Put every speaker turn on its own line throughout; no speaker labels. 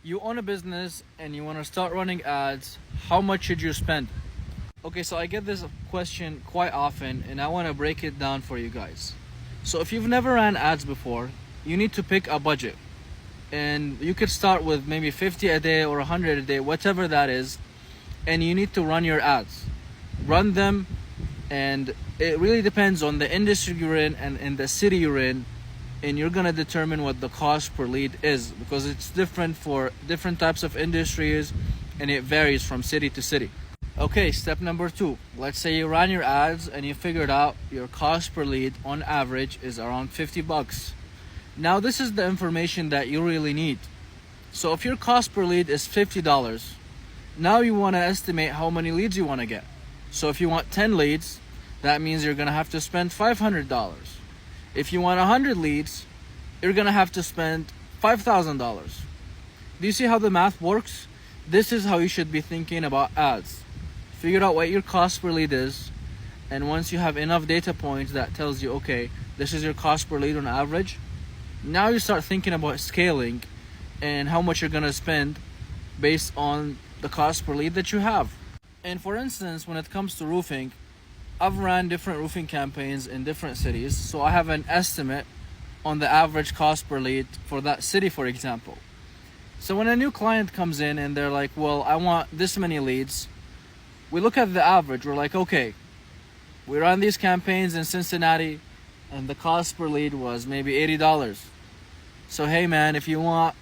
You own a business and you want to start running ads. How much should you spend? Okay, so I get this question quite often and I want to break it down for you guys. So if you've never ran ads before, you need to pick a budget. And you could start with maybe 50 a day or 100 a day, whatever that is. And you need to run your ads. Run them, and it really depends on the industry you're in and in the city you're in, and you're gonna determine what the cost per lead is, because it's different for different types of industries and it varies from city to city. Okay, step number 2. Let's say you ran your ads and you figured out your cost per lead on average is around $50. Now this is the information that you really need. So if your cost per lead is $50, now you want to estimate how many leads you want to get. So if you want 10 leads, that means you're gonna have to spend $500. If you want 100 leads, you're gonna have to spend $5,000. Do you see how the math works? This is how you should be thinking about ads. Figure out what your cost per lead is, and once you have enough data points that tells you, okay, this is your cost per lead on average, now you start thinking about scaling and how much you're gonna spend based on the cost per lead that you have. And for instance, when it comes to roofing, I've ran different roofing campaigns in different cities, so I have an estimate on the average cost per lead for that city, for example. So when a new client comes in and they're like, well, I want this many leads, we look at the average. We're like, okay, we ran these campaigns in Cincinnati and the cost per lead was maybe $80. So hey man, if you want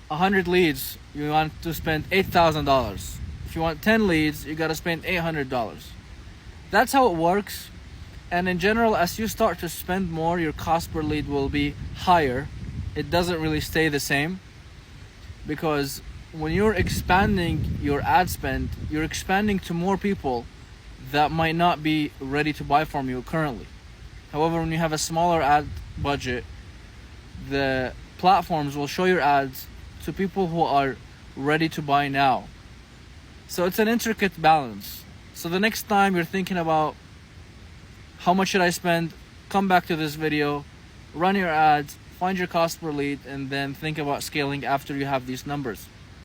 100 leads, you want to spend $8,000. If you want 10 leads, you gotta spend $800. That's how it works. And in general, as you start to spend more, your cost per lead will be higher. It doesn't really stay the same, because when you're expanding your ad spend, you're expanding to more people that might not be ready to buy from you currently. However, when you have a smaller ad budget, the platforms will show your ads to people who are ready to buy now. So it's an intricate balance. So the next time you're thinking about how much should I spend, come back to this video, run your ads, find your cost per lead, and then think about scaling after you have these numbers.